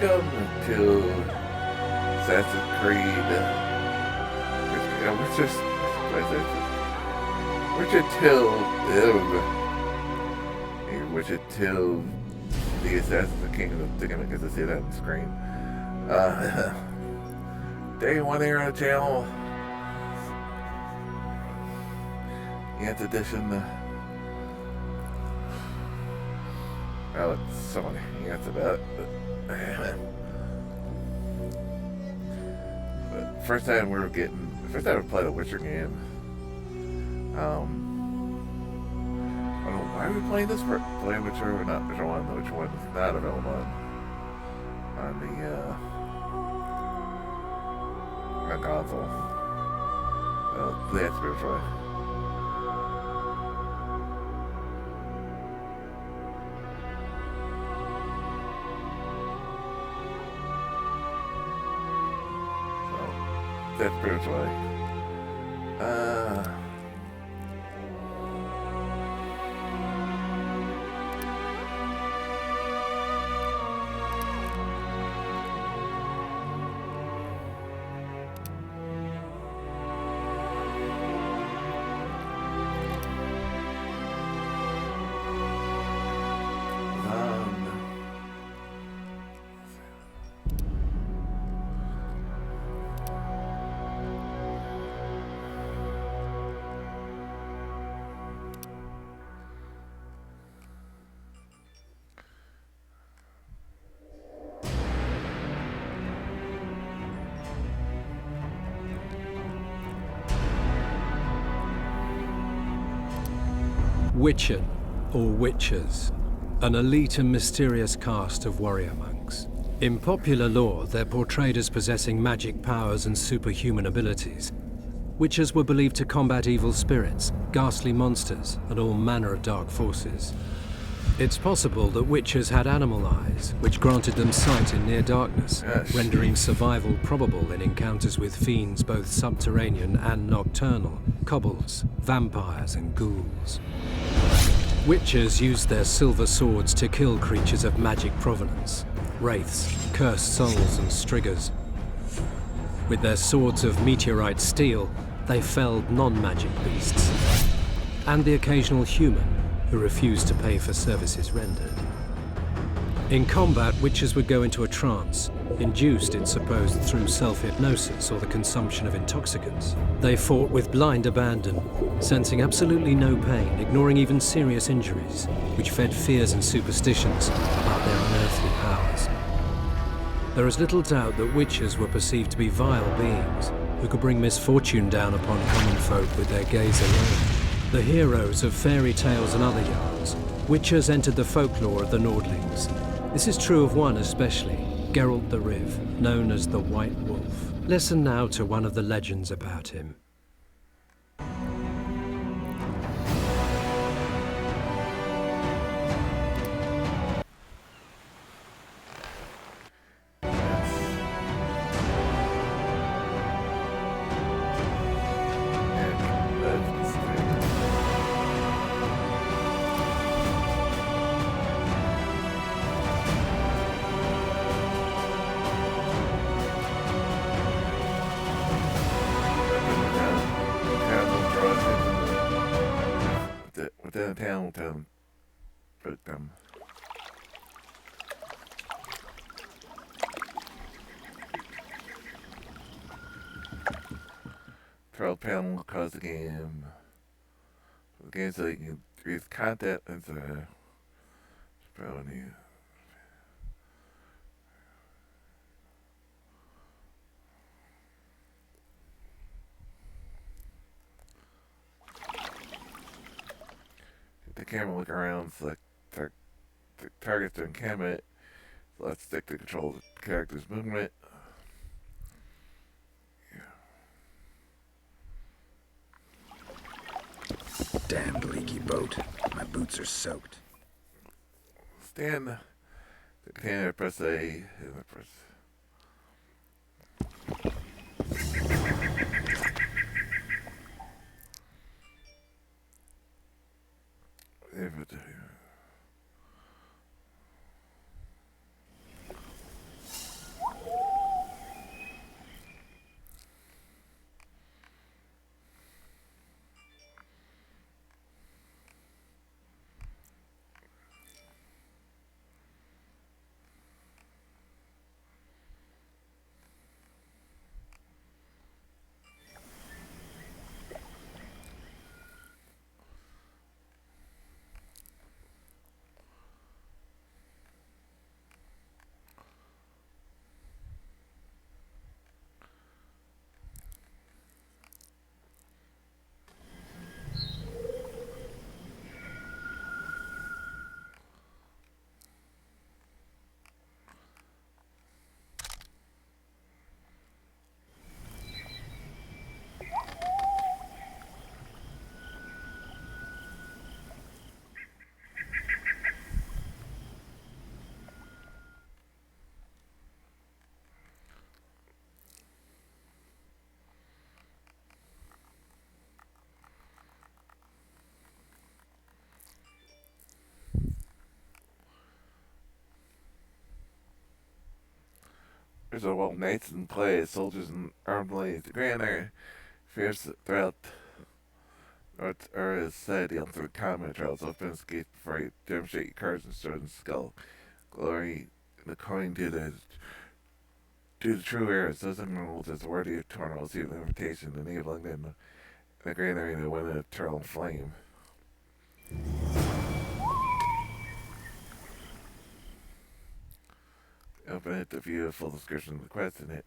Welcome to Assassin's Creed. Richard Till, the Assassin's Kingdom. I think I get to see that on the screen. Day one here on the channel. Nth edition. Well, it's so many Nth about it, but first time we played a Witcher game. I don't know why we playing this. Play Witcher or not Witcher 1. The Witcher 1 is not available on the console. Well, that's spiritually. That's spiritually. Witchen, or Witchers, an elite and mysterious caste of warrior monks. In popular lore, they're portrayed as possessing magic powers and superhuman abilities. Witchers were believed to combat evil spirits, ghastly monsters, and all manner of dark forces. It's possible that Witchers had animal eyes, which granted them sight in near darkness, rendering survival probable in encounters with fiends both subterranean and nocturnal, kobolds, vampires, and ghouls. Witchers used their silver swords to kill creatures of magic provenance, wraiths, cursed souls, and striggers. With their swords of meteorite steel, they felled non-magic beasts, and the occasional human who refused to pay for services rendered. In combat, Witchers would go into a trance, induced, it's supposed, through self-hypnosis or the consumption of intoxicants. They fought with blind abandon, sensing absolutely no pain, ignoring even serious injuries, which fed fears and superstitions about their unearthly powers. There is little doubt that Witchers were perceived to be vile beings who could bring misfortune down upon common folk with their gaze alone. The heroes of fairy tales and other yarns, Witchers entered the folklore of the Nordlings. This is true of one especially, Geralt the Riv, known as the White Wolf. Listen now to one of the legends about him. Downtown, but control panel will cause the game. The game so you can use content as a probably. The camera look around, select targets to encampment. So let's stick to control the character's movement. Damned leaky boat. My boots are soaked. Stand the container, press A, and press. There's a while knights in play, soldiers and armed ladies. The Grand Iron fears throughout North Area society until the combat trials open escape before you demonstrate your cards and sword and skull. Glory according to the true heirs, those emeralds as worthy of eternal receive the invitation, enabling them in the Grand Arena to win an eternal flame. Open it to view a full description of the quest in it.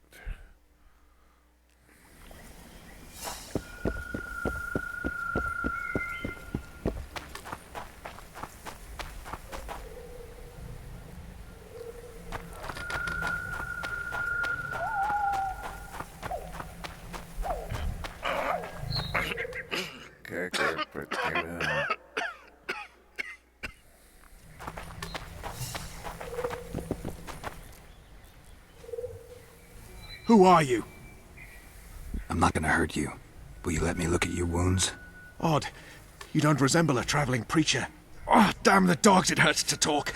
Character, but Who are you? I'm not gonna hurt you. Will you let me look at your wounds? Odd. You don't resemble a traveling preacher. Oh, damn the dogs, it hurts to talk.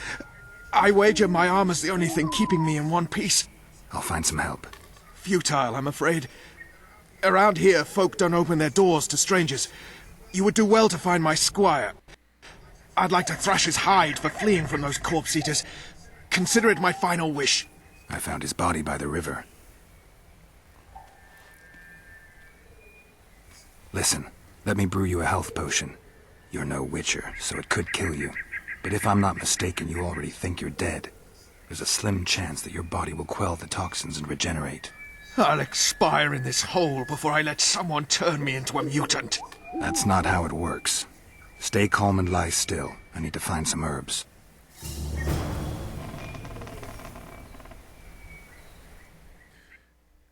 I wager my armor's the only thing keeping me in one piece. I'll find some help. Futile, I'm afraid. Around here, folk don't open their doors to strangers. You would do well to find my squire. I'd like to thrash his hide for fleeing from those corpse-eaters. Consider it my final wish. I found his body by the river. Listen, let me brew you a health potion. You're no witcher, so it could kill you. But if I'm not mistaken, you already think you're dead. There's a slim chance that your body will quell the toxins and regenerate. I'll expire in this hole before I let someone turn me into a mutant. That's not how it works. Stay calm and lie still. I need to find some herbs.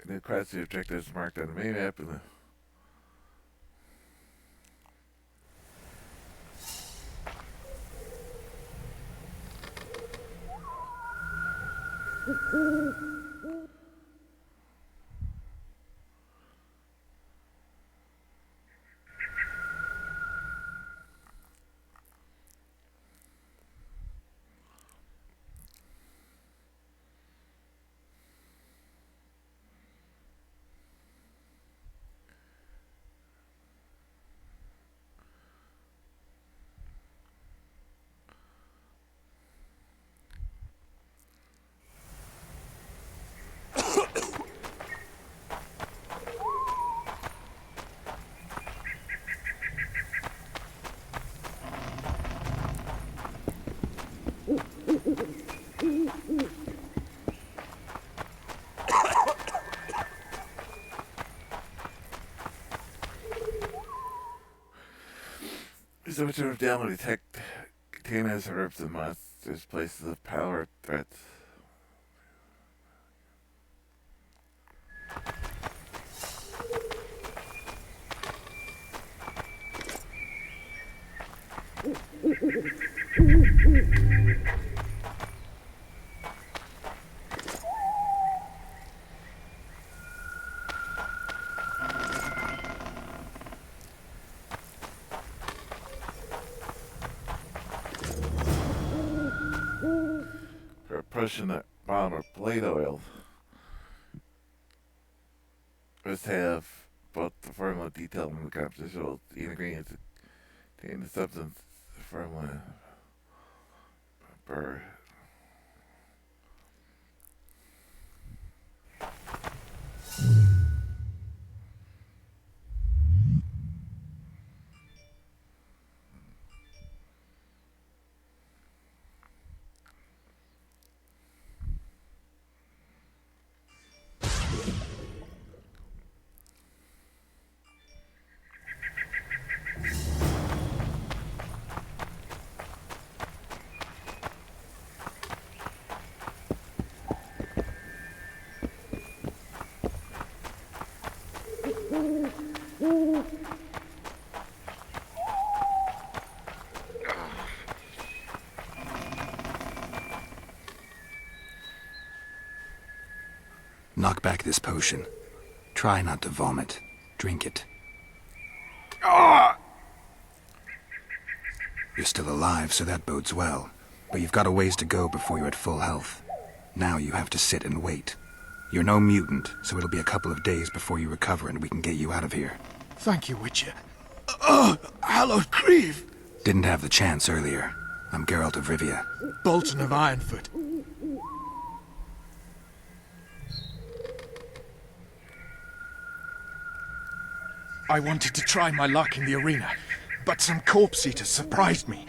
the quest objectives marked on the main map and so much of down to detect containers, herbs, and monsters, places of power, threats. For a pushing a bomb or blade oil, must have both the formula detailed and the compositional ingredients contain the substance formula per Knock back this potion. Try not to vomit. Drink it. You're still alive, so that bodes well. But you've got a ways to go before you're at full health. Now you have to sit and wait. You're no mutant, so it'll be a couple of days before you recover and we can get you out of here. Thank you, Witcher. Oh, hallowed grief! Didn't have the chance earlier. I'm Geralt of Rivia. Bolton of Ironfoot. I wanted to try my luck in the arena, but some corpse eaters surprised me.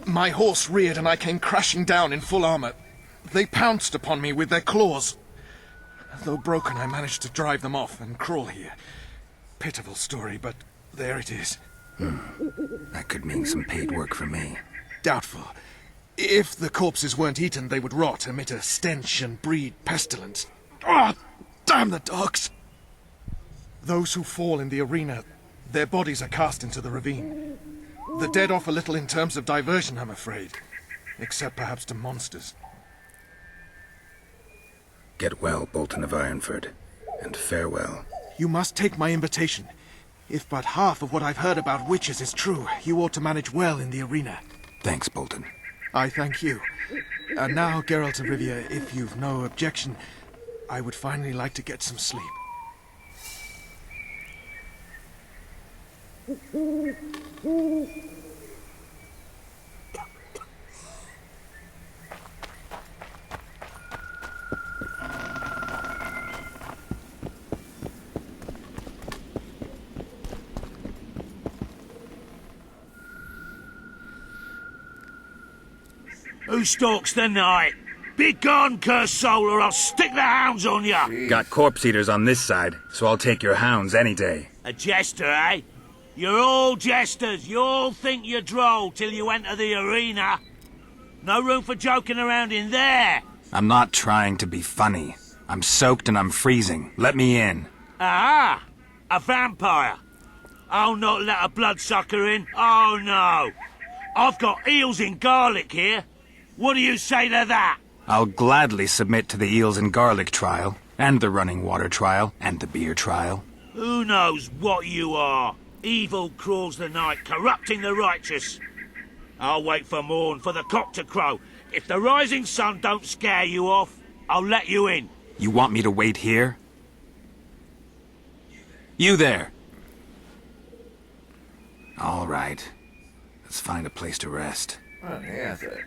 My horse reared and I came crashing down in full armor. They pounced upon me with their claws. Though broken, I managed to drive them off and crawl here. Pitiful story, but there it is. That could mean some paid work for me. Doubtful. If the corpses weren't eaten, they would rot, emit a stench, and breed pestilence. Ah, damn the dogs! Those who fall in the arena, their bodies are cast into the ravine. The dead offer little in terms of diversion, I'm afraid. Except perhaps to monsters. Get well, Bolton of Ironford, and farewell. You must take my invitation. If but half of what I've heard about witches is true, you ought to manage well in the arena. Thanks, Bolton. I thank you. And now, Geralt of Rivia, if you've no objection, I would finally like to get some sleep. Who stalks the night? Be gone, cursed soul, or I'll stick the hounds on ya! Got corpse eaters on this side, so I'll take your hounds any day. A jester, eh? You're all jesters. You all think you're droll till you enter the arena. No room for joking around in there. I'm not trying to be funny. I'm soaked and I'm freezing. Let me in. Ah, a vampire. I'll not let a bloodsucker in. Oh, no. I've got eels in garlic here. What do you say to that? I'll gladly submit to the eels and garlic trial, and the running water trial, and the beer trial. Who knows what you are? Evil crawls the night, corrupting the righteous. I'll wait for morn, for the cock to crow. If the rising sun don't scare you off, I'll let you in. You want me to wait here? You there! All right. Let's find a place to rest. Oh, yeah, that's it.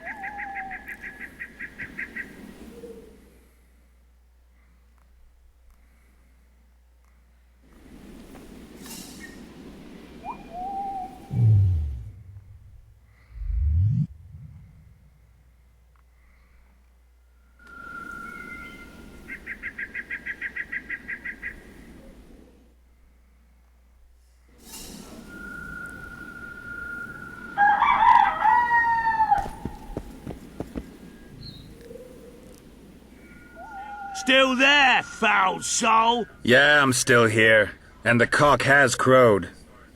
Still there, foul soul? Yeah, I'm still here. And the cock has crowed.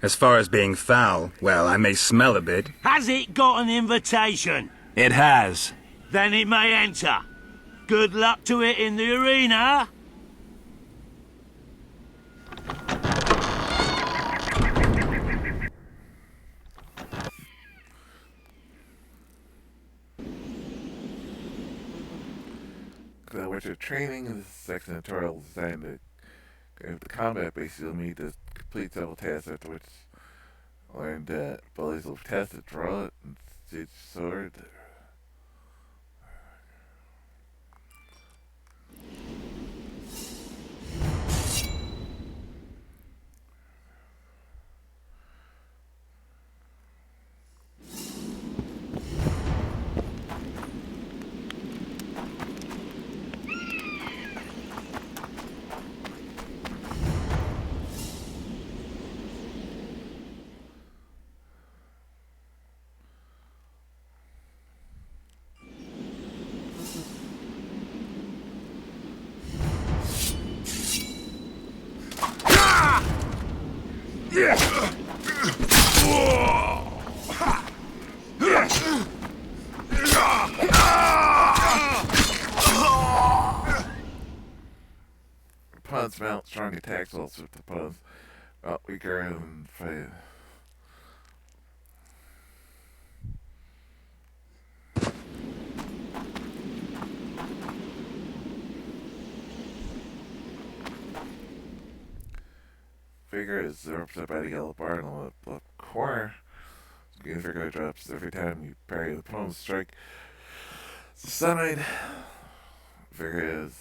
As far as being foul, well, I may smell a bit. Has it got an invitation? It has. Then it may enter. Good luck to it in the arena. The Witcher training is a section of tutorial designed to go with the combat base. You'll need to complete several tasks after which learn that abilities will test to draw it and stitch sword. Opponents mount strong attacks also with the opponents mount weaker and fight. figure is represented by the yellow bar in the left corner. The green figure drops every time you parry the opponent's strike. The side figure is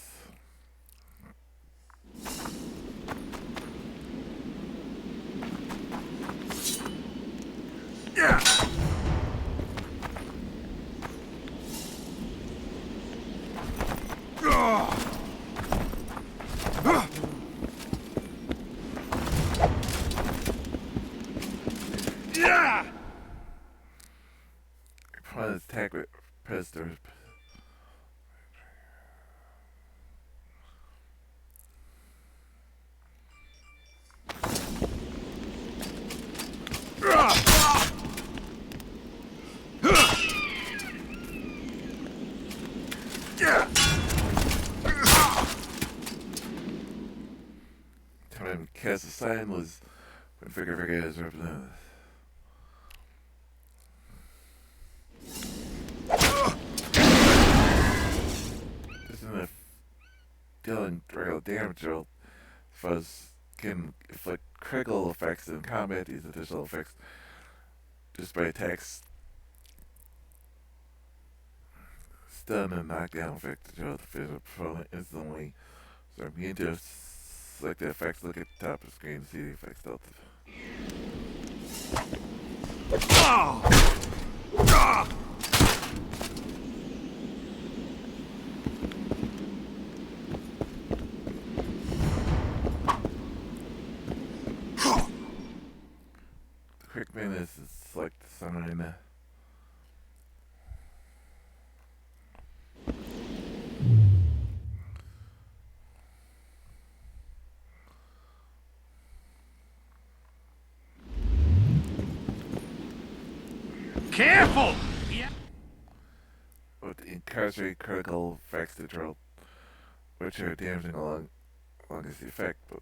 opponent's attack with pistol. Time to cast a sign was when figure is represented. This isn't a dealing regular damage roll. Fuzz can inflict critical effects in combat. These additional effects just by attacks, stun and knockdown effect to draw the physical opponent instantly. So I'm going to select the effects, look at the top of the screen to see the effects delta. The quick minute is to select the sign. Careful! Yeah. With incarcerate critical effects to draw, which are damaging along as the effect, but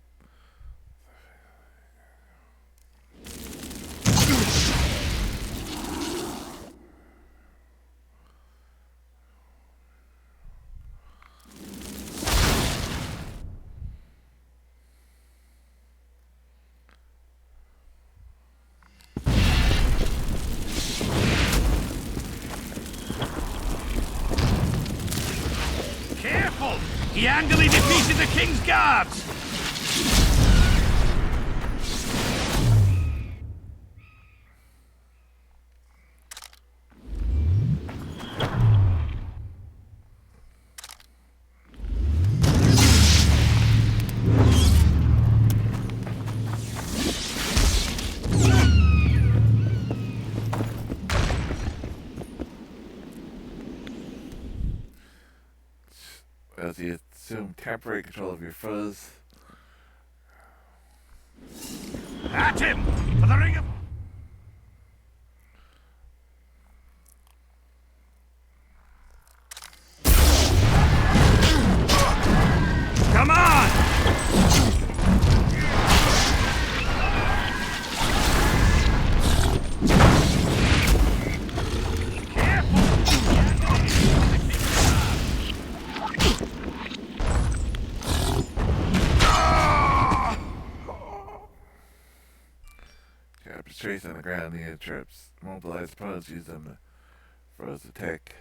Careful! He handily defeated the King's Guards! as you assume temporary control of your foes. At him! For the Ring of... Come on! Capture trace on the ground near traps. Mobilize opponents, use them for his attack.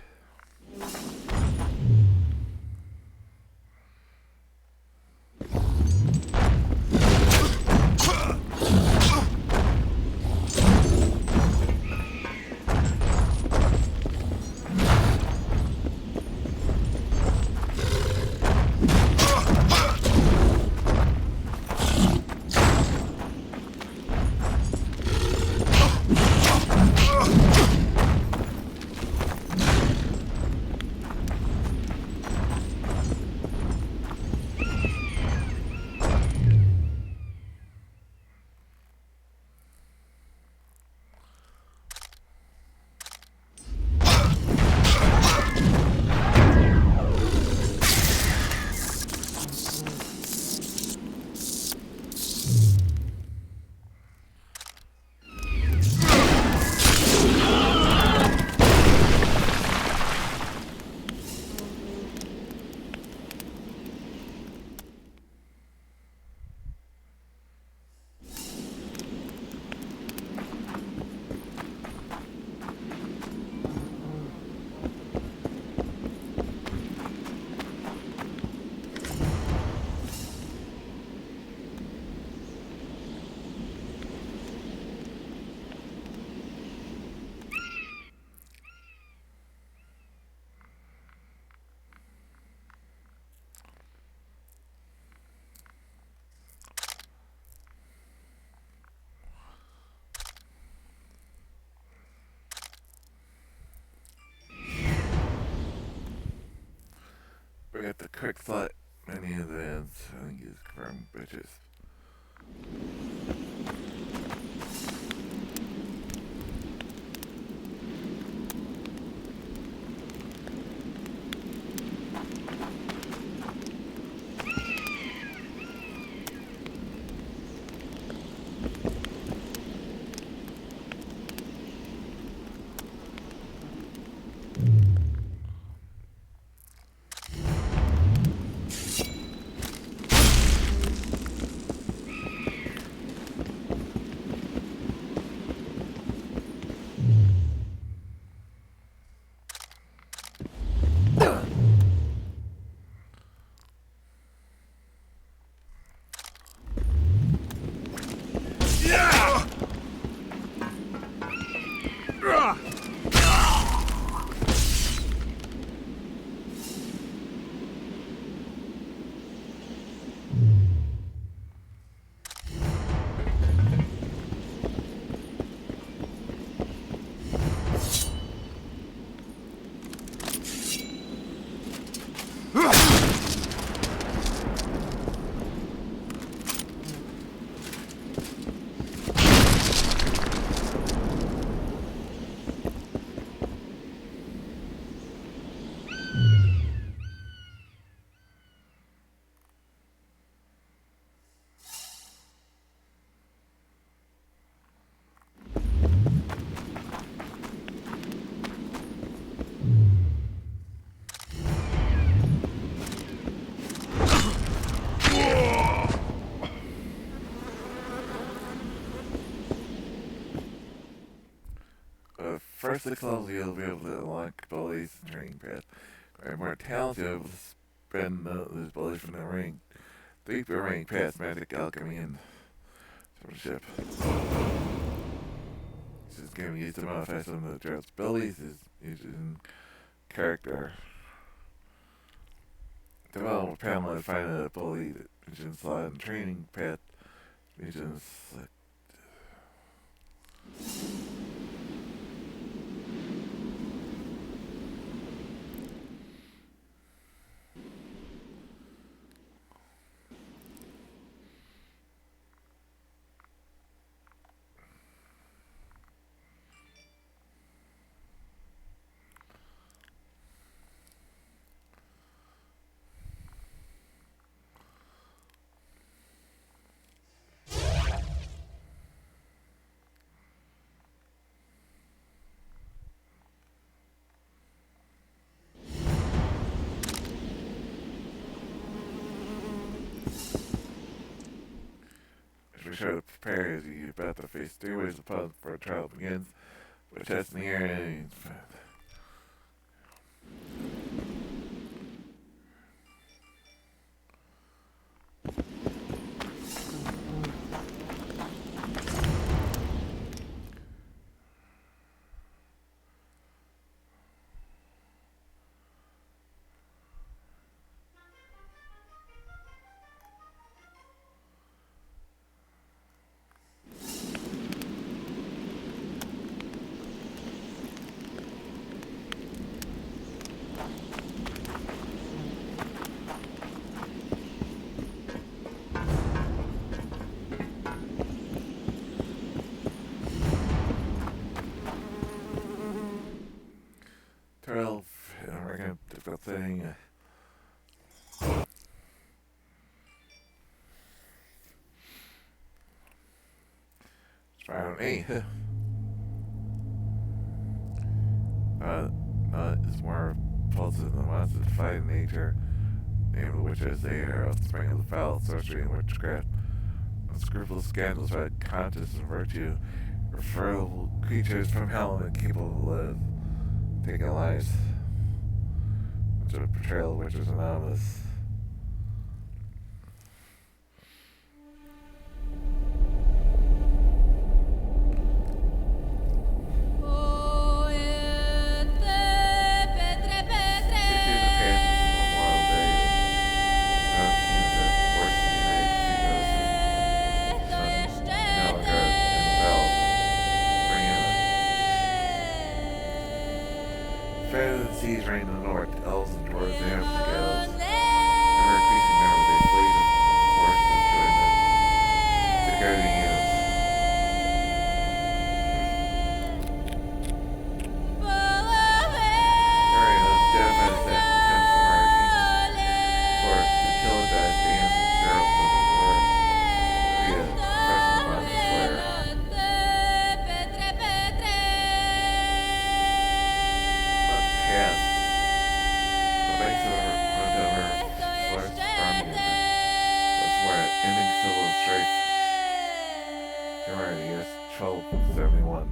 forget the quick slot many of the ends. I think he's confirmed bitches. First successfully you'll be able to unlock bullies and training path. Or more talented, you'll spend those bullies from the ring. Deeper ring past magic, alchemy, and ship. This is going to be used to modify some of the Gerald's abilities is using character. Develop a panel to find a bully that mission slot and training path. Mission select. Be sure to prepare as you about to face 3 ways of punishment before a trial begins. With testing the air. Difficult thing. Round 8. Is more repulsive than wants to fight nature. Name of the witches, they are offspring of the foul, sorcery, and witchcraft. Unscrupulous scandals about conscience and virtue. Referable creatures from hell and capable to live. Taking lives. Much of a portrayal of witches anonymous. Seas reign in the north, elves and dwarves, they have scales. Civil Straits. January years 1271.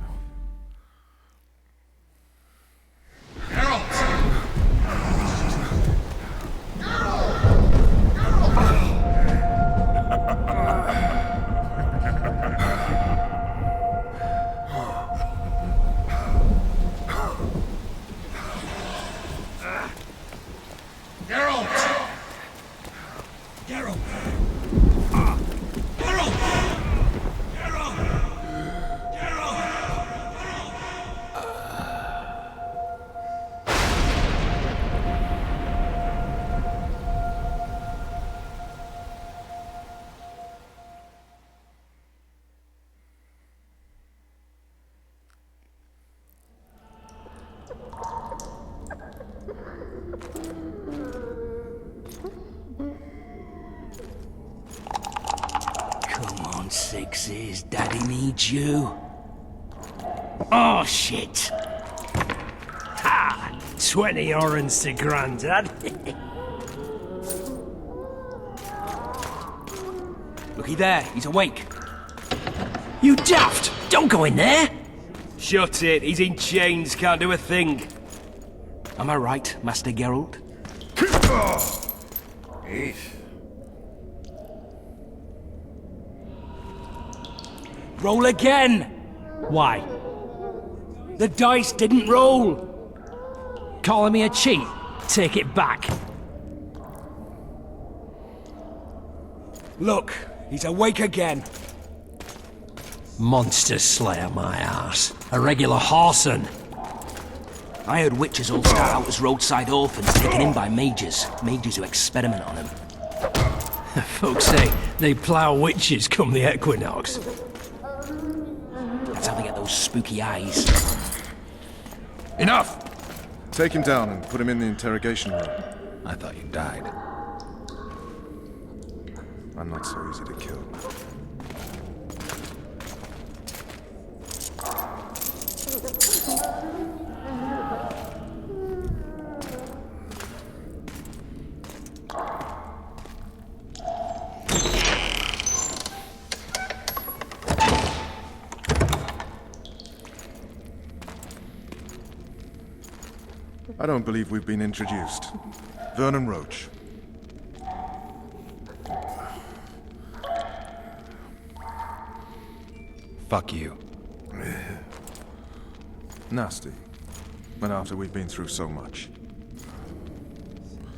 Come on, Sixes. Daddy needs you. Oh, shit. Ha! 20 orange to Grandad. Looky there, he's awake. You daft! Don't go in there! Shut it, he's in chains, can't do a thing. Am I right, Master Geralt? Eesh. Roll again! Why? The dice didn't roll! Calling me a cheat? Take it back. Look, he's awake again. Monster Slayer, my ass. A regular whoreson. I heard witches all start out as roadside orphans taken in by mages. Mages who experiment on them. Folks say they plough witches come the equinox. That's how they get those spooky eyes. Enough! Take him down and put him in the interrogation room. I thought you died. I'm not so easy to kill. I don't believe we've been introduced. Vernon Roach. Fuck you. Nasty. And after we've been through so much.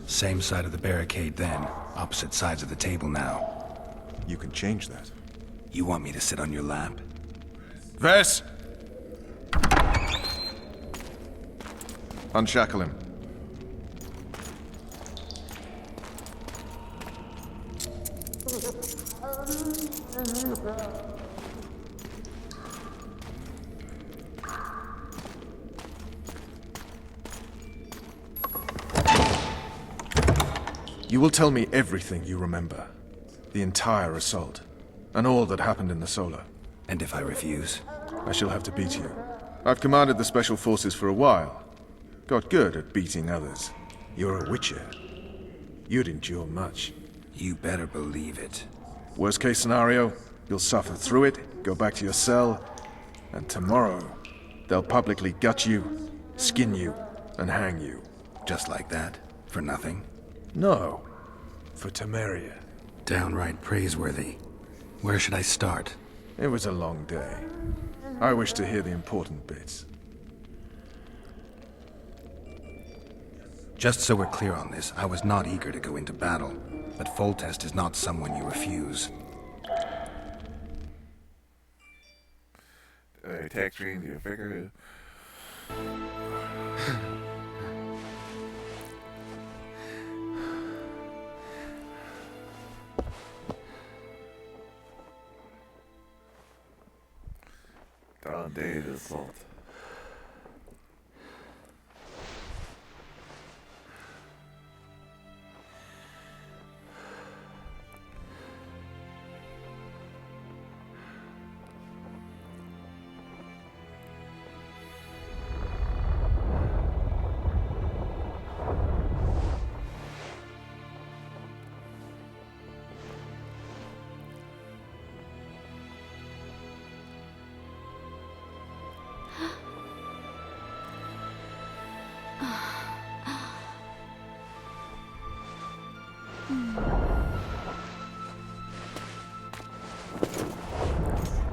Same side of the barricade then, opposite sides of the table now. You can change that. You want me to sit on your lap? Vess! Unshackle him. You will tell me everything you remember. The entire assault. And all that happened in the Solar. And if I refuse? I shall have to beat you. I've commanded the Special Forces for a while. Got good at beating others. You're a Witcher. You'd endure much. You better believe it. Worst case scenario, you'll suffer through it, go back to your cell, and tomorrow, they'll publicly gut you, skin you, and hang you. Just like that? For nothing? No. For Temeria. Downright praiseworthy. Where should I start? It was a long day. I wish to hear the important bits. Just so we're clear on this, I was not eager to go into battle, but Foltest is not someone you refuse. Attack screen, you figure. Dawn day assault.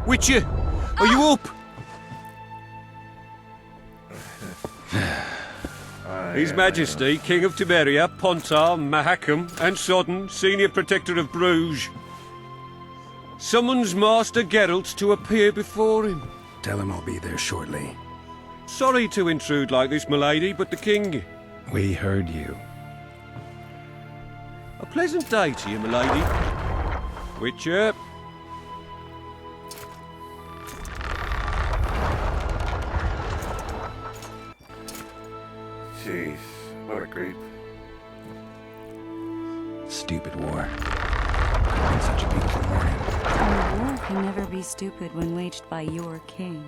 Witcher, are you up? His Majesty, King of Temeria, Pontar, Mahakam, and Sodden, Senior Protector of Bruges, summons Master Geralt to appear before him. Tell him I'll be there shortly. Sorry to intrude like this, milady, but the King... We heard you. A pleasant day to you, milady. Witcher. Jeez, what a creep. Stupid war. On such a beautiful morning. A war can never be stupid when waged by your king.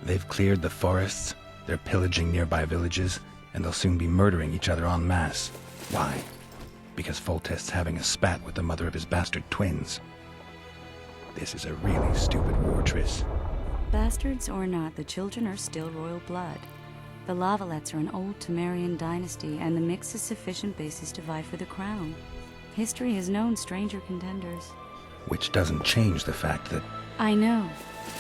They've cleared the forests, they're pillaging nearby villages, and they'll soon be murdering each other en masse. Why? Because Foltest's having a spat with the mother of his bastard twins. This is a really stupid war, Triss. Bastards or not, the children are still royal blood. The Lavalettes are an old Temerian dynasty, and the mix is sufficient basis to vie for the crown. History has known stranger contenders. Which doesn't change the fact that... I know.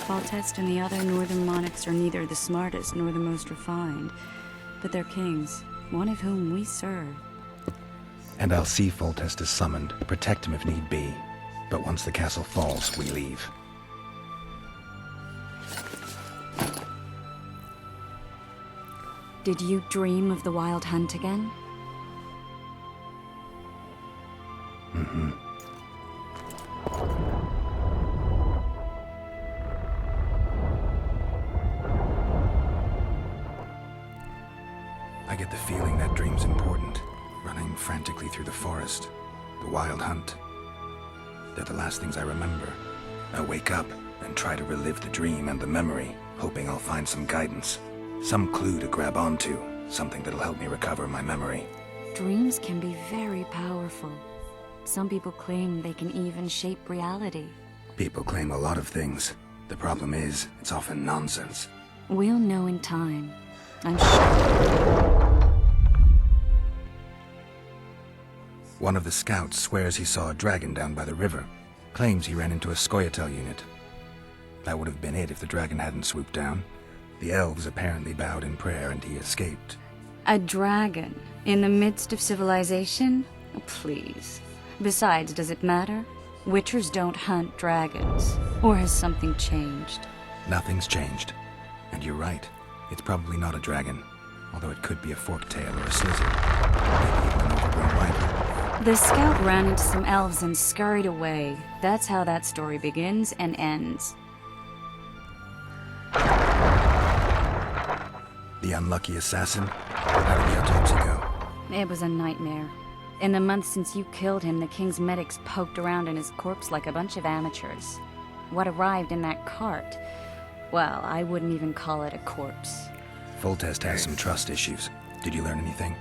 Foltest and the other northern monarchs are neither the smartest nor the most refined, but they're kings, one of whom we serve. And I'll see Foltest is summoned, protect him if need be. But once the castle falls, we leave. Did you dream of the Wild Hunt again? Mm-hmm. I get the feeling that dream's important. Running frantically through the forest. The Wild Hunt. They're the last things I remember. I wake up and try to relive the dream and the memory, hoping I'll find some guidance. Some clue to grab onto, something that'll help me recover my memory. Dreams can be very powerful. Some people claim they can even shape reality. People claim a lot of things. The problem is, it's often nonsense. We'll know in time. I'm sure. One of the scouts swears he saw a dragon down by the river. Claims he ran into a Scoia'tael unit. That would have been it if the dragon hadn't swooped down. The elves apparently bowed in prayer and he escaped. A dragon? In the midst of civilization? Oh, please. Besides, does it matter? Witchers don't hunt dragons. Or has something changed? Nothing's changed. And you're right. It's probably not a dragon. Although it could be a forktail or a slizzard. Maybe even an overgrown wyvern. The scout ran into some elves and scurried away. That's how that story begins and ends. The unlucky assassin? How did the autopsy go? It was a nightmare. In the months since you killed him, the king's medics poked around in his corpse like a bunch of amateurs. What arrived in that cart? Well, I wouldn't even call it a corpse. Foltest has some trust issues. Did you learn anything?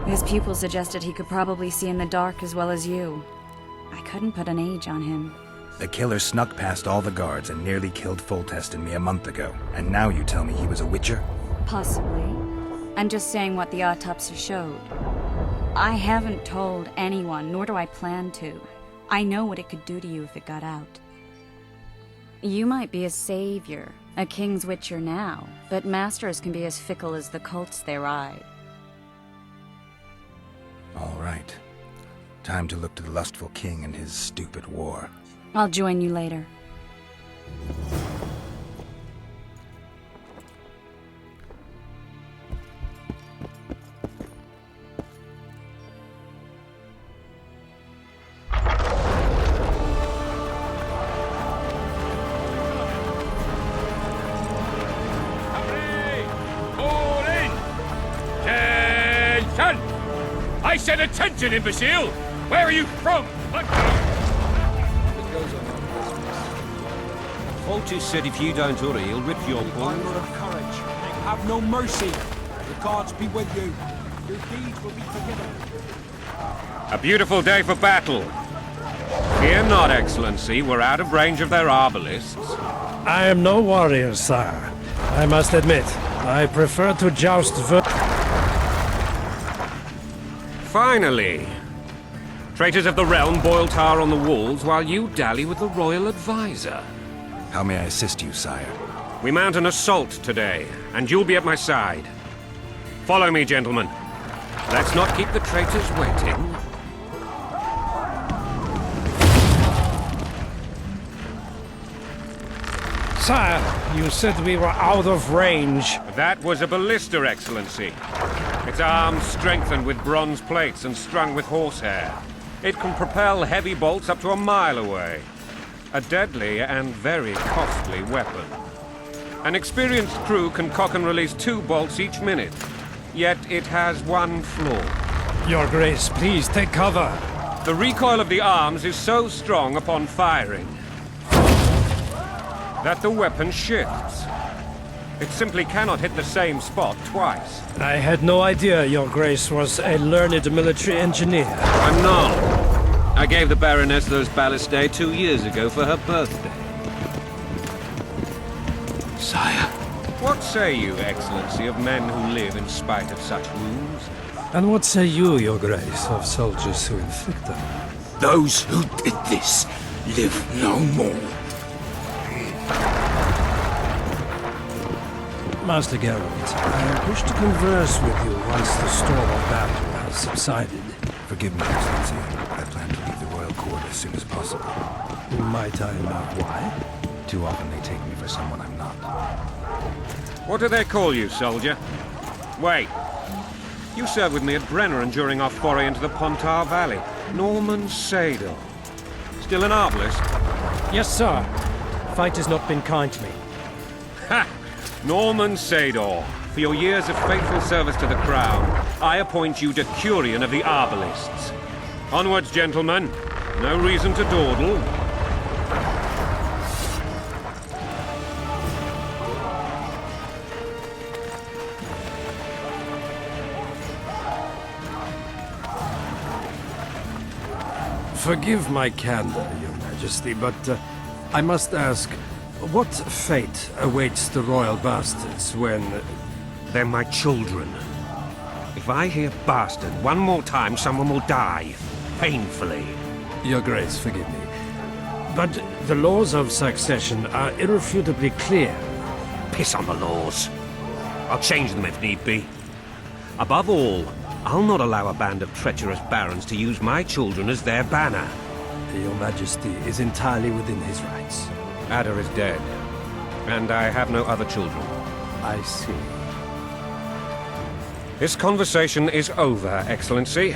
His pupil suggested he could probably see in the dark as well as you. I couldn't put an age on him. The killer snuck past all the guards and nearly killed Foltest and me a month ago. And now you tell me he was a witcher? Possibly. I'm just saying what the autopsy showed. I haven't told anyone, nor do I plan to. I know what it could do to you if it got out. You might be a savior, a king's witcher now, but masters can be as fickle as the cults they ride. All right. Time to look to the lustful king and his stupid war. I'll join you later. I said attention, imbecile! Where are you from? Foltest said if you don't hurry, he'll rip your Find balls. lot of courage. Have no mercy. The gods be with you. Your deeds will be forgiven. A beautiful day for battle. Fear not, Excellency. We're out of range of their arbalists. I am no warrior, sire. I must admit, I prefer to joust Finally! Traitors of the realm boil tar on the walls while you dally with the royal advisor. How may I assist you, sire? We mount an assault today, and you'll be at my side. Follow me, gentlemen. Let's not keep the traitors waiting. Sire, you said we were out of range. That was a ballista, Excellency. Its arms strengthened with bronze plates and strung with horsehair. It can propel heavy bolts up to a mile away. A deadly and very costly weapon. An experienced crew can cock and release 2 bolts each minute. Yet it has one flaw. Your Grace, please take cover. The recoil of the arms is so strong upon firing that the weapon shifts. It simply cannot hit the same spot twice. I had no idea Your Grace was a learned military engineer. I'm not. I gave the Baroness those ballistae 2 years ago for her birthday. Sire. What say you, Excellency, of men who live in spite of such wounds? And what say you, Your Grace, of soldiers who inflict them? Those who did this live no more. Master Geralt, I wish to converse with you once the storm of battle has subsided. Forgive me, Excellency. I plan to leave the royal court as soon as possible. Might I know why? Too often they take me for someone I'm not. What do they call you, soldier? Wait. You served with me at Brenneran during our foray into the Pontar Valley. Norman Sador. Still an arbalist? Yes, sir. Fate has not been kind to me. Ha! Norman Sador, for your years of faithful service to the Crown, I appoint you Decurion of the Arbalists. Onwards, gentlemen. No reason to dawdle. Forgive my candor, Your Majesty, but I must ask, what fate awaits the royal bastards when... They're my children. If I hear bastard one more time, someone will die. Painfully. Your Grace, forgive me. But the laws of succession are irrefutably clear. Piss on the laws. I'll change them if need be. Above all, I'll not allow a band of treacherous barons to use my children as their banner. Your Majesty is entirely within his rights. Ada is dead, and I have no other children. I see. This conversation is over, Excellency.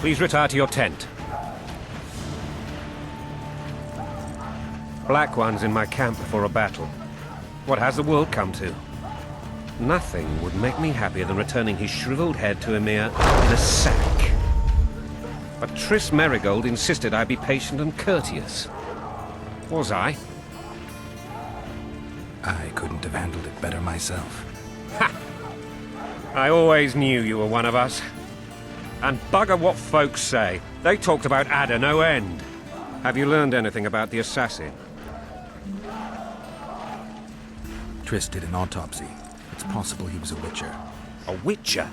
Please retire to your tent. Black One's in my camp before a battle. What has the world come to? Nothing would make me happier than returning his shriveled head to Emir in a sack. But Triss Merigold insisted I be patient and courteous. Was I? I couldn't have handled it better myself. Ha! I always knew you were one of us. And bugger what folks say. They talked about Ada no end. Have you learned anything about the assassin? Triss did an autopsy. It's possible he was a witcher. A witcher?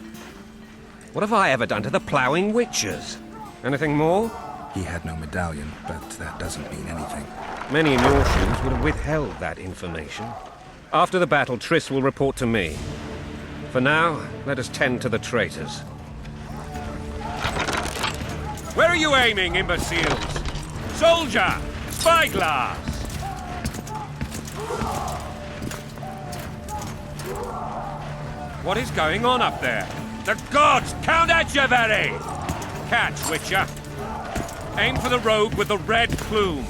What have I ever done to the ploughing witchers? Anything more? He had no medallion, but that doesn't mean anything. Many in your shoes would have withheld that information. After the battle, Triss will report to me. For now, let us tend to the traitors. Where are you aiming, imbeciles? Soldier! Spyglass! What is going on up there? The gods! Count Etcheverry! Catch, Witcher. Aim for the rogue with the red plume.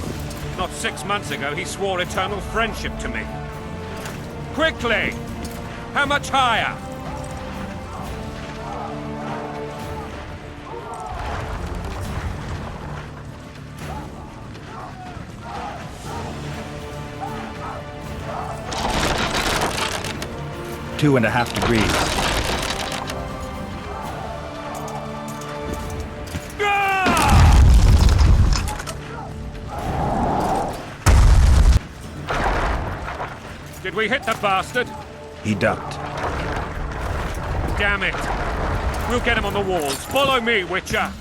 Not 6 months ago, he swore eternal friendship to me. Quickly! How much higher? Two and a half degrees. Did we hit the bastard? He ducked. Damn it! We'll get him on the walls. Follow me, Witcher!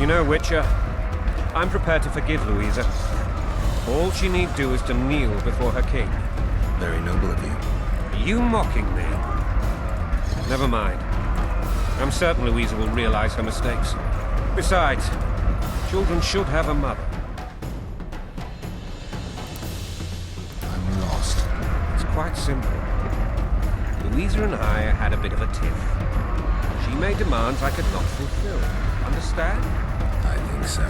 You know, Witcher, I'm prepared to forgive Louisa. All she need do is to kneel before her king. Very noble of you. Are you mocking me? Never mind. I'm certain Louisa will realize her mistakes. Besides, children should have a mother. I'm lost. It's quite simple. Louisa and I had a bit of a tiff. She made demands I could not fulfill. Understand? I think so.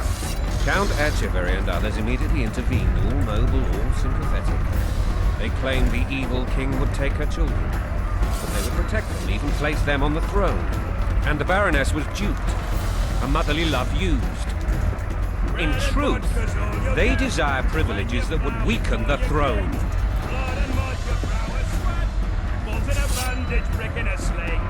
Count Etcheverry and others immediately intervened, all noble, all sympathetic. They claimed the evil king would take her children, but they would protect them, even place them on the throne. And the Baroness was duped, her motherly love used. In truth, they desire privileges that would weaken the throne. Bolted a bandage, brick in a sling.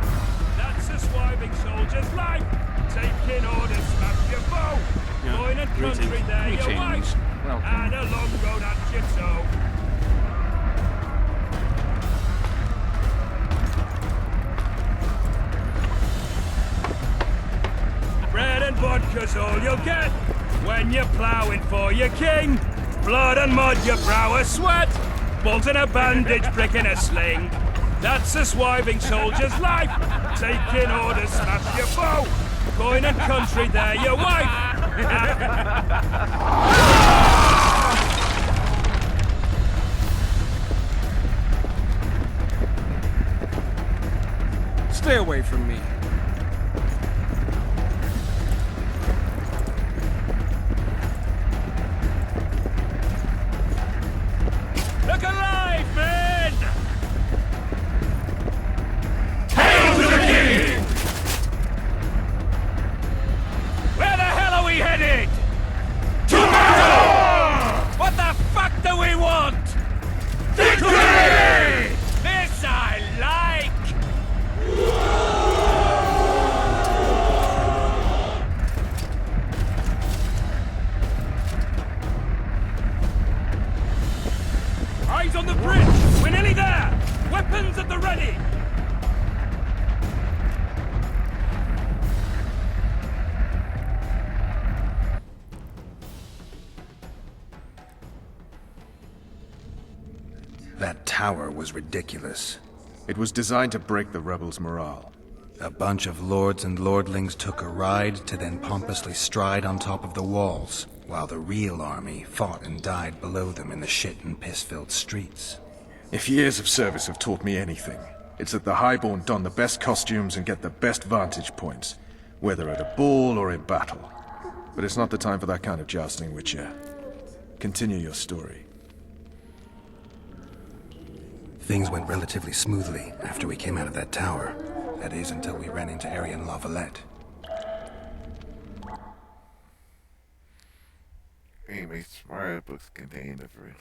That's a swiving soldier's life. Taking orders, smash your foe. Going and country there, your wife. And a long road at your toe. Bread and vodka's all you'll get when you're ploughing for your king. Blood and mud, your brow a sweat. Bolt in a bandage, prick in a sling. That's a swiving soldier's life. Taking orders, smash your foe. Going and country there, your wife. Stay away from me. Look alive, men! Hail to the king! Where the hell are we headed? To battle! What the fuck do we want? Victory! This I like! Eyes on the bridge! We're nearly there! Weapons at the ready! That tower was ridiculous. It was designed to break the rebels' morale. A bunch of lords and lordlings took a ride to then pompously stride on top of the walls, while the real army fought and died below them in the shit and piss-filled streets. If years of service have taught me anything, it's that the Highborn don the best costumes and get the best vantage points, whether at a ball or in battle. But it's not the time for that kind of jousting, Witcher. Continue your story. Things went relatively smoothly after we came out of that tower. That is, until we ran into Arian La Valette. Amy Smart books contain information.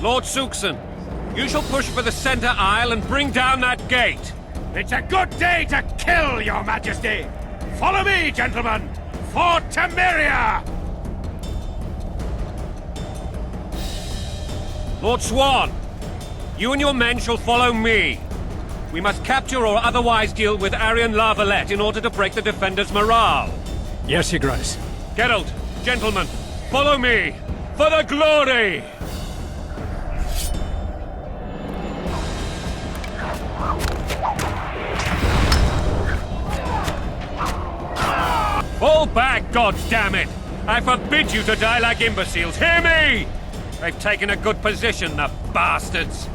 Lord Suxon, You shall push for the center aisle and bring down that gate. It's a good day to kill, Your Majesty! Follow me, gentlemen! For Temeria! Lord Swan, you and your men shall follow me. We must capture or otherwise deal with Arian La Valette in order to break the defenders' morale. Yes, Your Grace. Geralt, gentlemen, follow me! For the glory! Fall back, goddammit! I forbid you to die like imbeciles. Hear me! They've taken a good position, the bastards.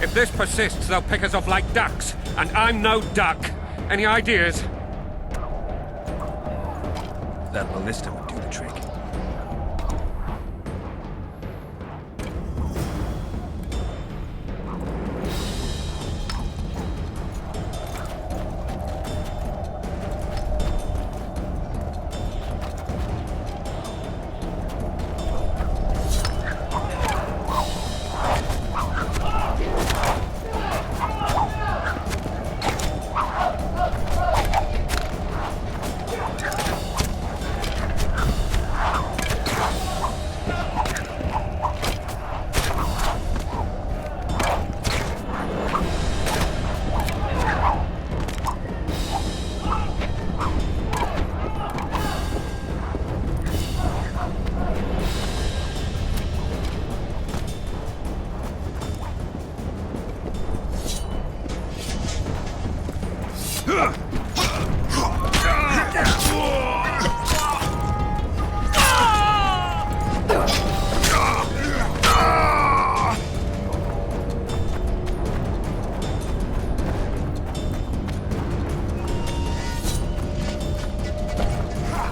If this persists, they'll pick us off like ducks, and I'm no duck. Any ideas? That ballista would do the trick.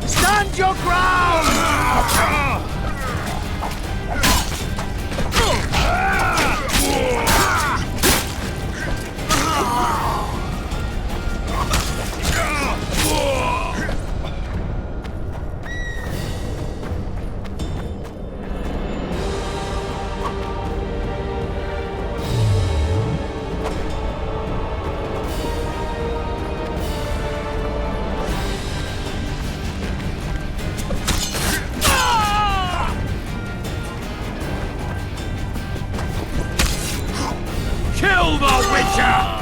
Stand your ground! Kill the Witcher!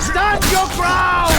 Stand your ground!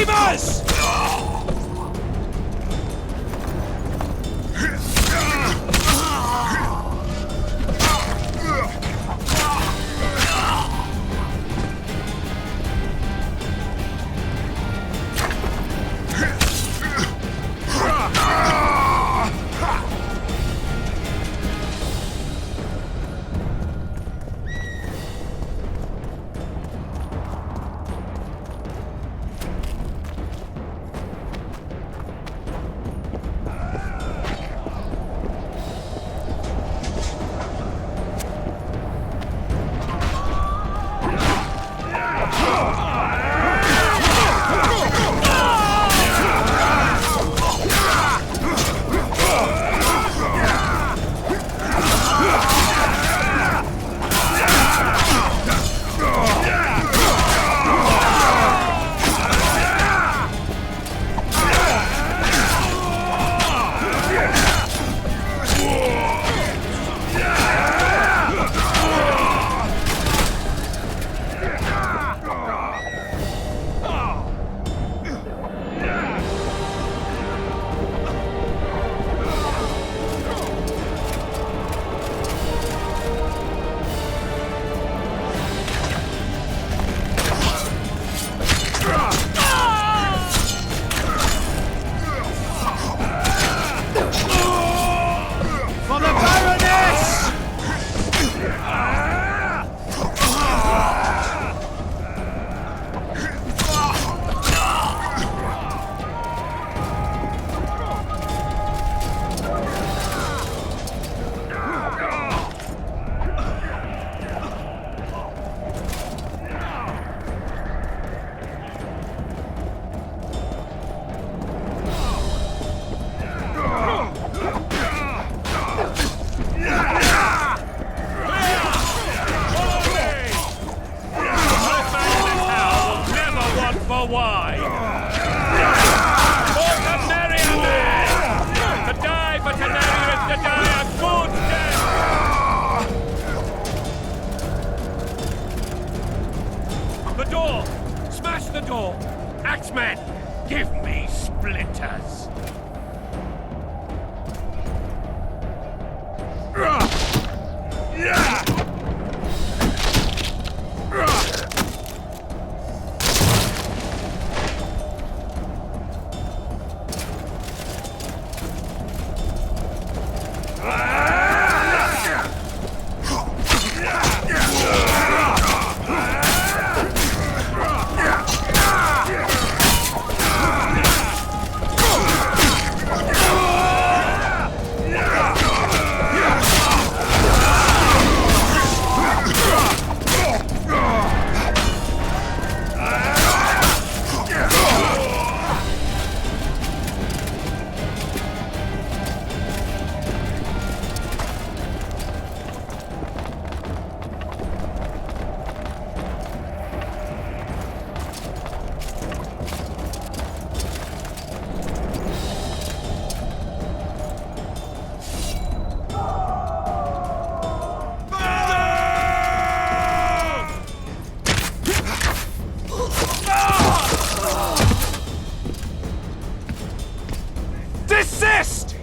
us!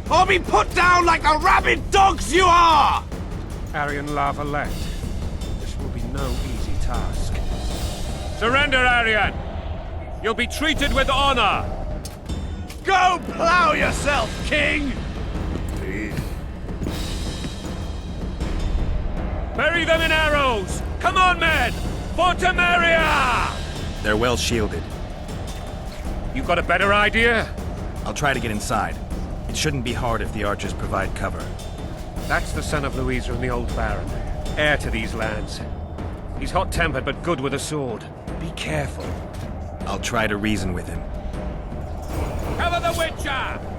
Or be put down like the rabid dogs you are! Arian La Valette, this will be no easy task. Surrender, Arian! You'll be treated with honor! Go plow yourself, King! Jeez. Bury them in arrows! Come on, men! For Temeria! They're well shielded. You got a better idea? I'll try to get inside. It shouldn't be hard if the archers provide cover. That's the son of Louisa and the old Baron, heir to these lands. He's hot-tempered but good with a sword. Be careful. I'll try to reason with him. Cover the Witcher!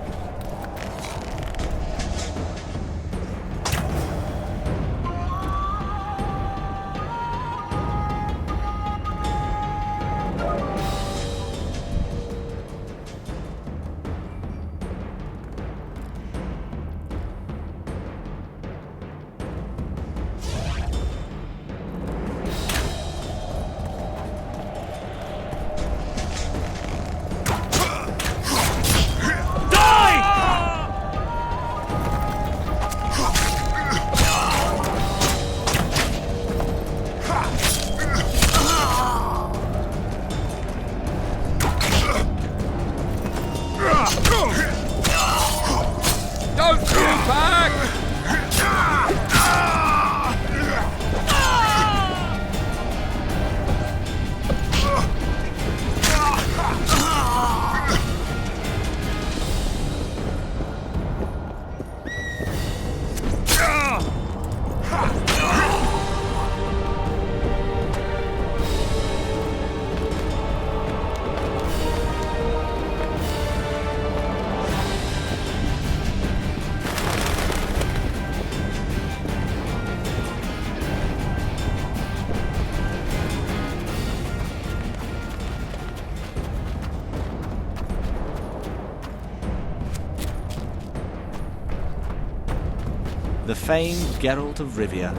The famed Geralt of Rivia.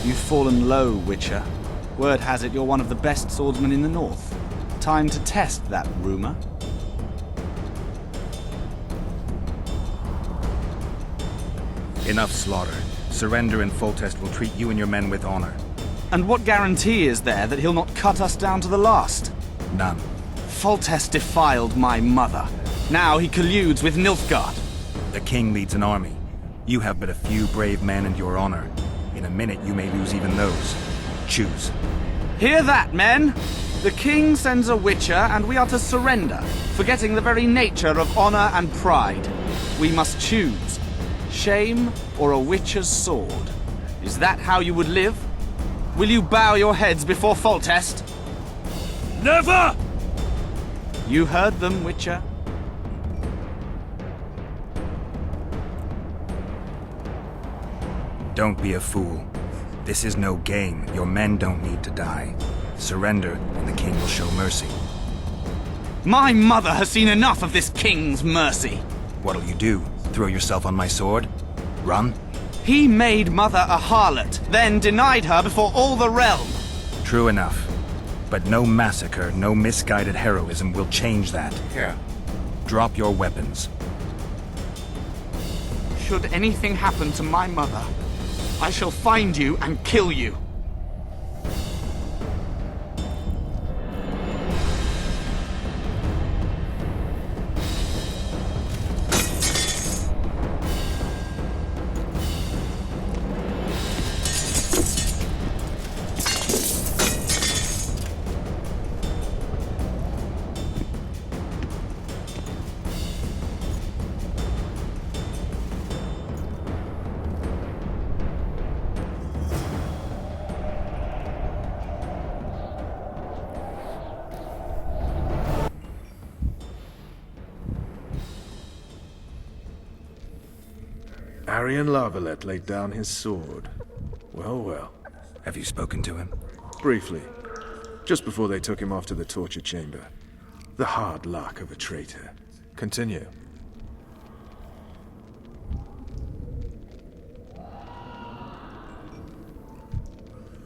You've fallen low, Witcher. Word has it you're one of the best swordsmen in the north. Time to test that rumor. Enough slaughter. Surrender and Foltest will treat you and your men with honor. And what guarantee is there that he'll not cut us down to the last? None. Foltest defiled my mother. Now he colludes with Nilfgaard. The king leads an army. You have but a few brave men and your honor. In a minute you may lose even those. Choose. Hear that, men? The king sends a Witcher and we are to surrender, forgetting the very nature of honor and pride. We must choose. Shame or a Witcher's sword? Is that how you would live? Will you bow your heads before Foltest? Never! You heard them, Witcher. Don't be a fool. This is no game. Your men don't need to die. Surrender, and the king will show mercy. My mother has seen enough of this king's mercy. What'll you do? Throw yourself on my sword? Run? He made mother a harlot, then denied her before all the realm. True enough. But no massacre, no misguided heroism will change that. Yeah. Drop your weapons. Should anything happen to my mother, I shall find you and kill you. Arian Lavalette laid down his sword. Well, well. Have you spoken to him? Briefly. Just before they took him off to the torture chamber. The hard luck of a traitor. Continue.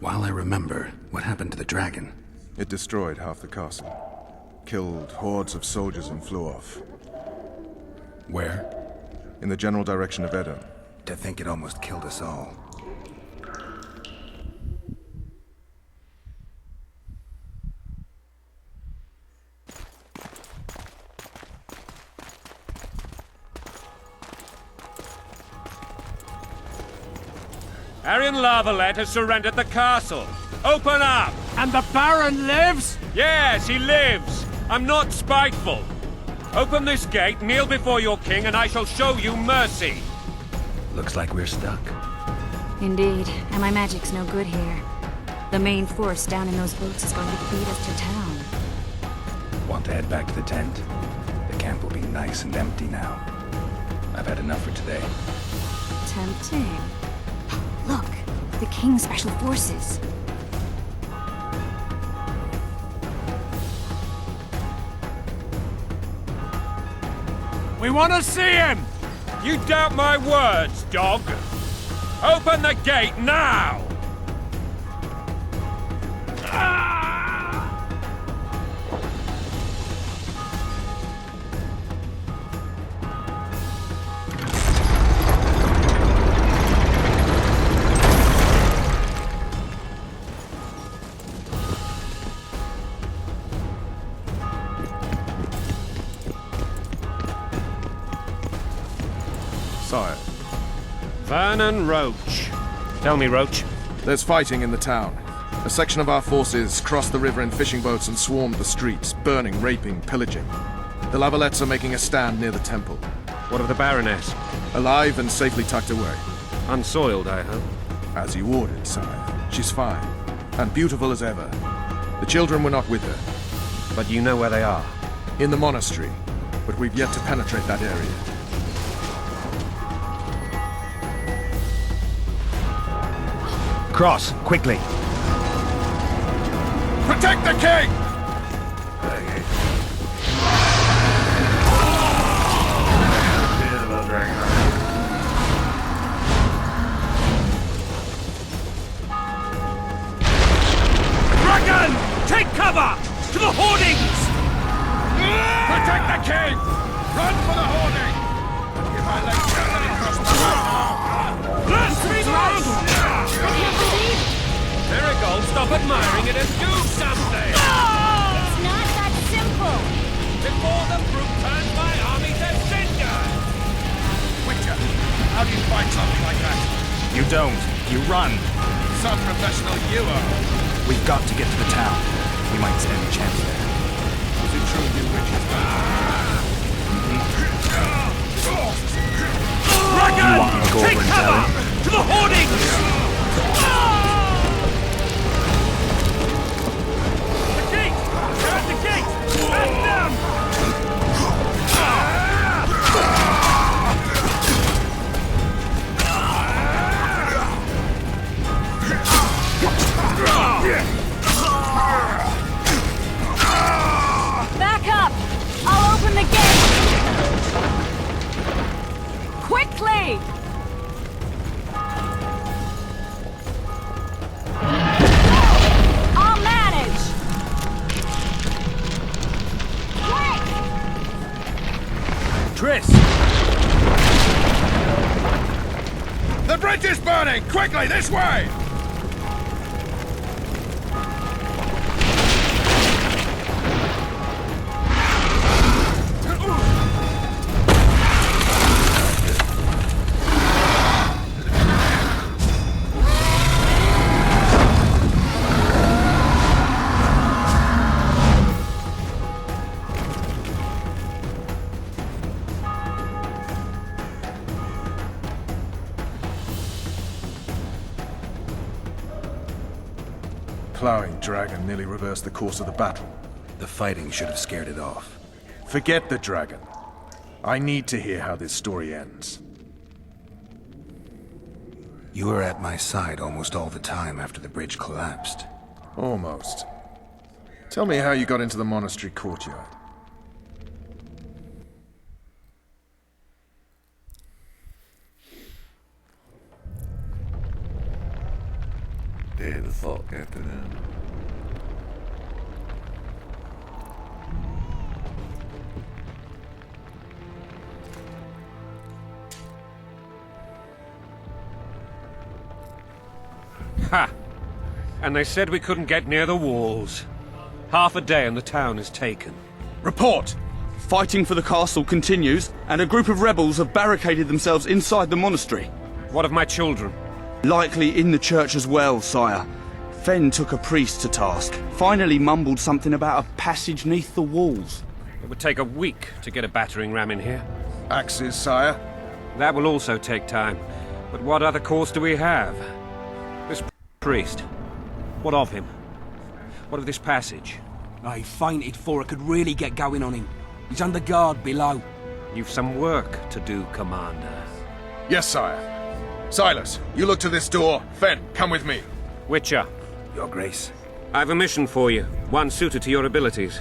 While I remember, what happened to the dragon? It destroyed half the castle. Killed hordes of soldiers and flew off. Where? In the general direction of Edom. To think it almost killed us all. Arian Lavalette has surrendered the castle. Open up! And the Baron lives? Yes, he lives. I'm not spiteful. Open this gate, kneel before your king, and I shall show you mercy. Looks like we're stuck. Indeed, and my magic's no good here. The main force down in those boats is going to beat us to town. Want to head back to the tent? The camp will be nice and empty now. I've had enough for today. Tempting. Look, the King's Special Forces. We want to see him! You doubt my words, dog? Open the gate now! Sire. Vernon Roach. Tell me, Roach. There's fighting in the town. A section of our forces crossed the river in fishing boats and swarmed the streets, burning, raping, pillaging. The Lavalettes are making a stand near the temple. What of the Baroness? Alive and safely tucked away. Unsoiled, I hope. As you ordered, sire. She's fine. And beautiful as ever. The children were not with her. But you know where they are? In the monastery. But we've yet to penetrate that area. Cross, quickly! Protect the king! hoardings! Protect the king! Run for the hoarding! If I let you let it cross the road! Blasphemous! Marigold, stop admiring it and do something! It's not that simple! Before the brute turns my army to cinder! Witcher, how do you fight something like that? You don't. You run. Some professional you are. We've got to get to the town. We might stand a chance there. Is it true you witches? Dragon! You want me to go Take over and tell cover! him? To the hoardings! The gate! Guard the gate! Back them! Back up! I'll open the gate! Quickly! I'll manage! Quick! Triss! The bridge is burning! Quickly, this way! Plowing dragon nearly reversed the course of the battle. The fighting should have scared it off. Forget the dragon. I need to hear how this story ends. You were at my side almost all the time after the bridge collapsed. Almost. Tell me how you got into the monastery courtyard. Dead assault after them. Ha! And they said we couldn't get near the walls. Half a day and the town is taken. Report! Fighting for the castle continues, and a group of rebels have barricaded themselves inside the monastery. What of my children? Likely in the church as well, sire. Fen took a priest to task. Finally mumbled something about a passage neath the walls. It would take a week to get a battering ram in here. Axes, sire? That will also take time. But what other course do we have? This priest. What of him? What of this passage? I fainted before I could really get going on him. He's under guard below. You've some work to do, Commander. Yes, sire. Silas, you look to this door. Fen, come with me. Witcher. Your Grace. I've a mission for you, one suited to your abilities.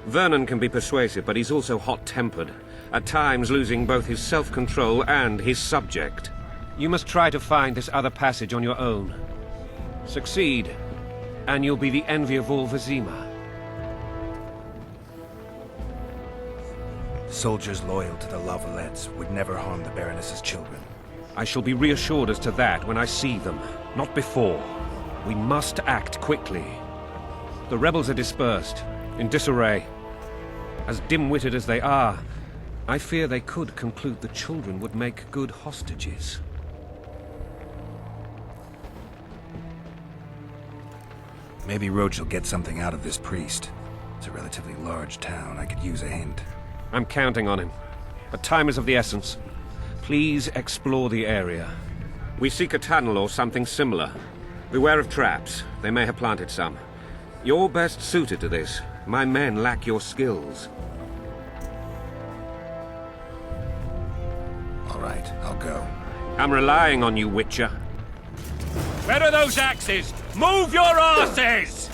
Vernon can be persuasive, but he's also hot-tempered, at times losing both his self-control and his subject. You must try to find this other passage on your own. Succeed, and you'll be the envy of all Vizima. Soldiers loyal to the La Valettes would never harm the Baroness's children. I shall be reassured as to that when I see them, not before. We must act quickly. The rebels are dispersed, in disarray. As dim-witted as they are, I fear they could conclude the children would make good hostages. Maybe Roach will get something out of this priest. It's a relatively large town. I could use a hint. I'm counting on him. But time is of the essence. Please explore the area. We seek a tunnel or something similar. Beware of traps. They may have planted some. You're best suited to this. My men lack your skills. All right, I'll go. I'm relying on you, Witcher. Where are those axes? Move your arses!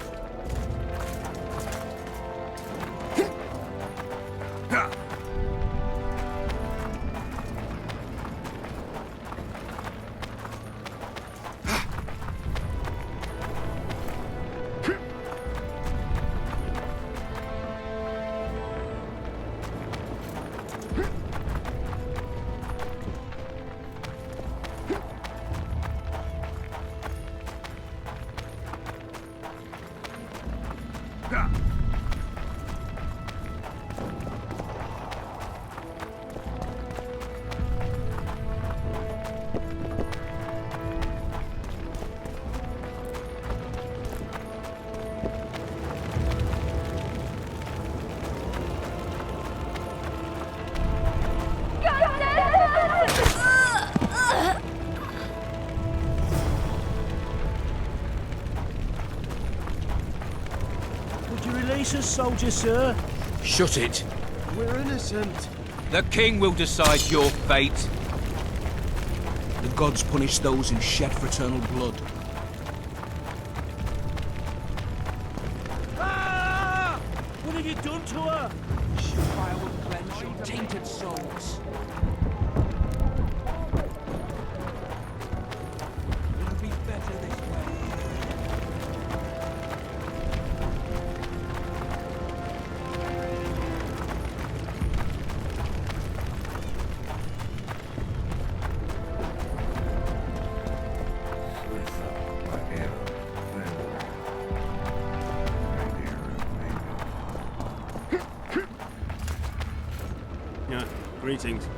Would you release us, soldier, sir? Shut it. We're innocent. The king will decide your fate. The gods punish those who shed fraternal blood. Ah! What have you done to her? Fire will cleanse your tainted souls. It'll be better this way. Yeah, greetings.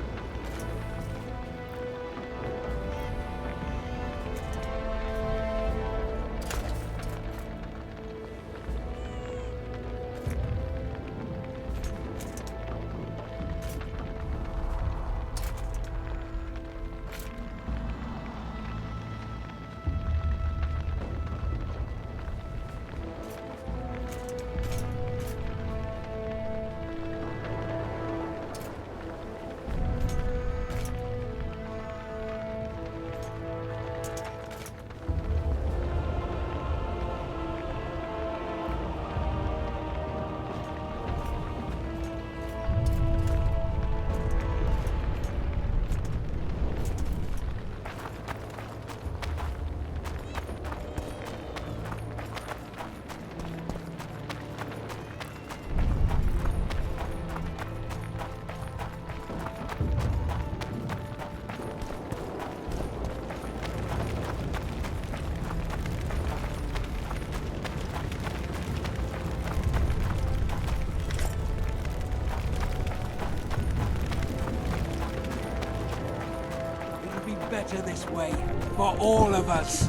Better this way, for all of us.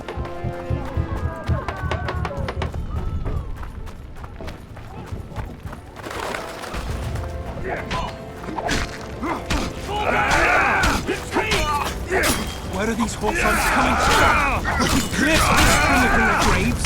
Where are these horse arms coming from? Was it clear for this king from the graves?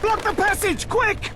Block the passage, quick!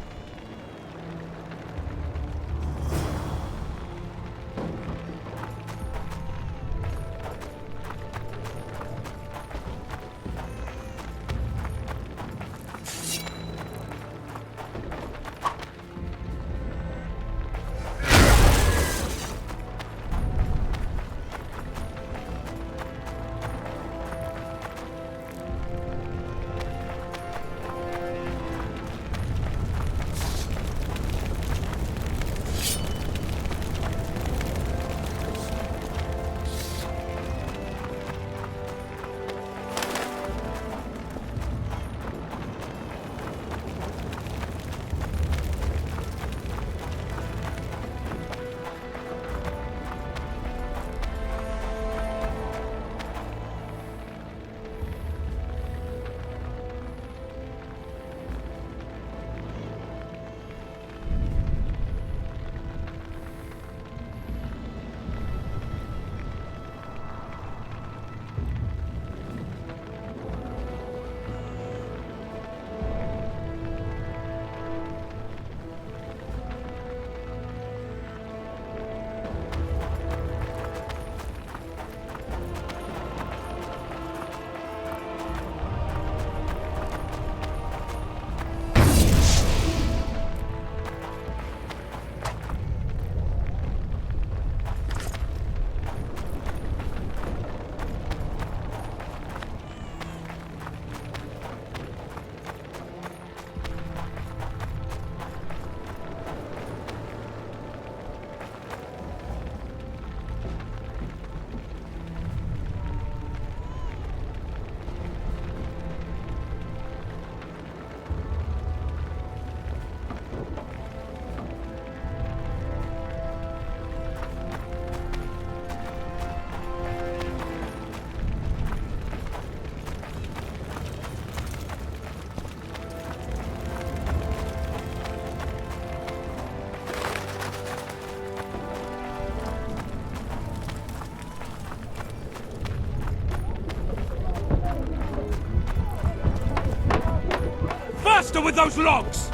matter with those logs?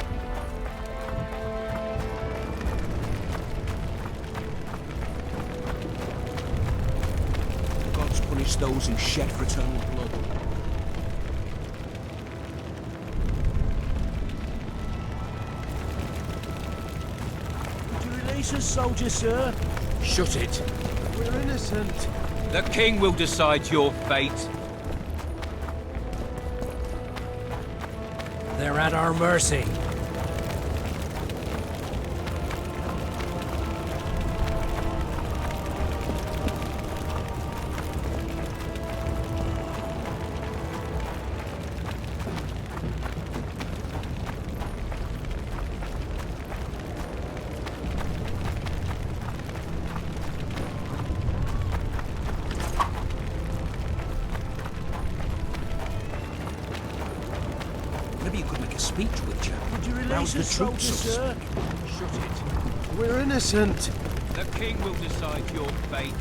The gods punish those who shed fraternal blood. Would you release us, soldier, sir? Shut it. We're innocent. The king will decide your fate. They're at our mercy. Maybe you could make a speech, Witcher. Would you Rouse release the us, troops, soldier, so to sir? speak. Shut it. We're innocent. The king will decide your fate.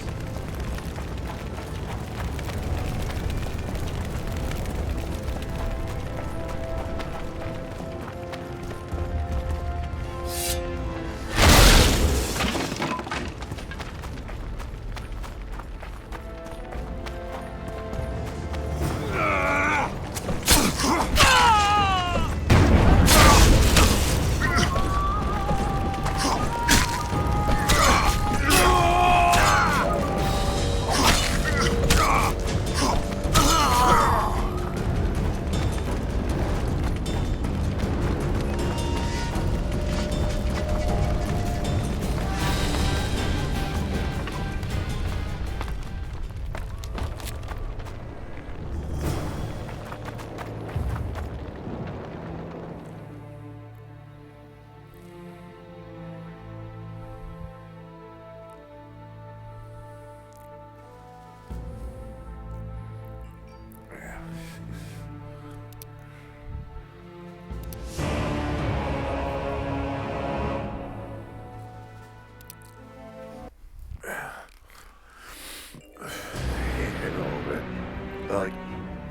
Like,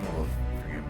well, freaking.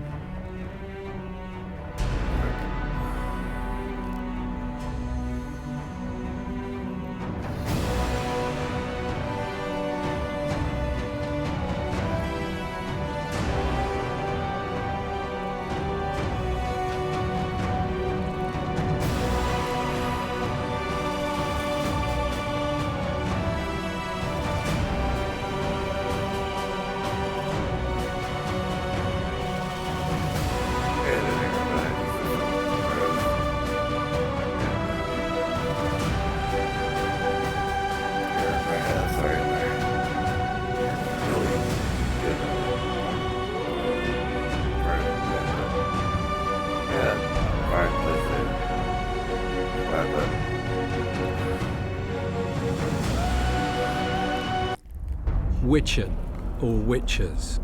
Witchen, or Witchers,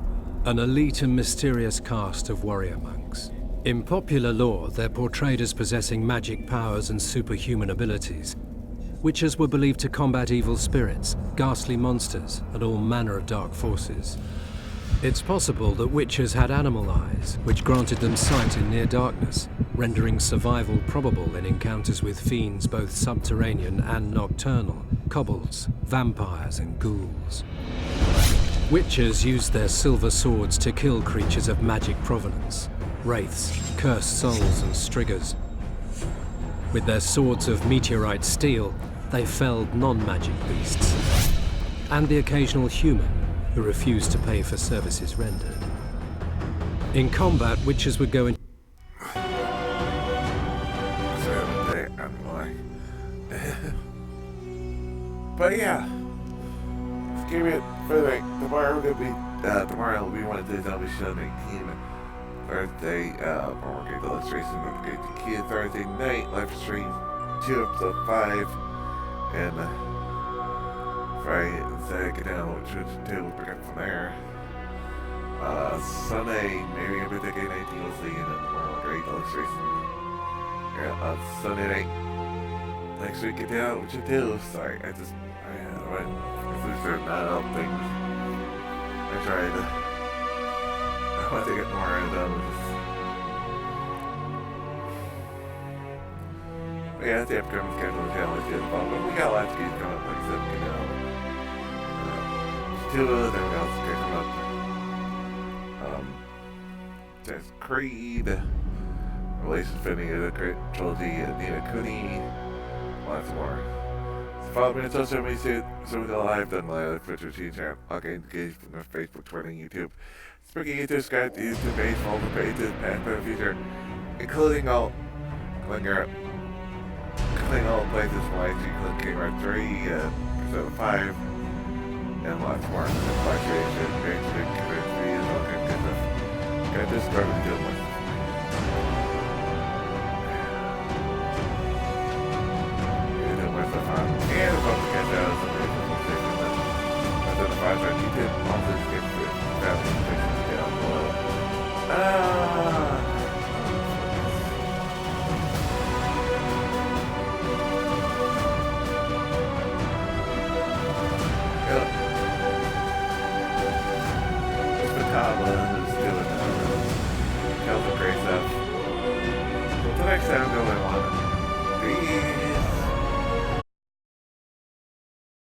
an elite and mysterious caste of warrior monks. In popular lore, they're portrayed as possessing magic powers and superhuman abilities. Witchers were believed to combat evil spirits, ghastly monsters, and all manner of dark forces. It's possible that Witchers had animal eyes, which granted them sight in near darkness, rendering survival probable in encounters with fiends both subterranean and nocturnal, kobolds, vampires, and ghouls. Witchers used their silver swords to kill creatures of magic provenance, wraiths, cursed souls, and striggers. With their swords of meteorite steel, they felled non-magic beasts, and the occasional human who refused to pay for services rendered. In combat, Witchers would go in. But yeah, let's give it further. Tomorrow will be one of the Zombie Show 19 birthday. We're going to illustration of the kid Thursday night live stream 2 episode 5 and Friday and Saturday get down which was 2. We'll pick up from there. Sunday maybe a birthday game 19 we'll see and then tomorrow great illustration. Yeah, Sunday night next week get down which will do. Sorry, I went through certain things. I want to get more of those. Yeah, the upcoming schedule is how I did about, but we got lots of games coming up, like I said, you know. Two of them else coming up. There's Creed, Relations Finny, the Great Trilogy, Nina Kuni, lots more. So follow me on social media, so we go live, then live, Twitter, channel, log in, engage on Facebook, Twitter, and YouTube. Speaking YouTube, subscribe to YouTube page, follow the pages, and for the future, including all places like King Art 3, Persona 5, and lots more. Fluctuation, Great Big Community, and all kinds of good stuff. Got this started doing with. And with the fun. And about to get out of some reasonable things. And then the 5 on YouTube, also skip to family pictures down below. Next time, no one wanted.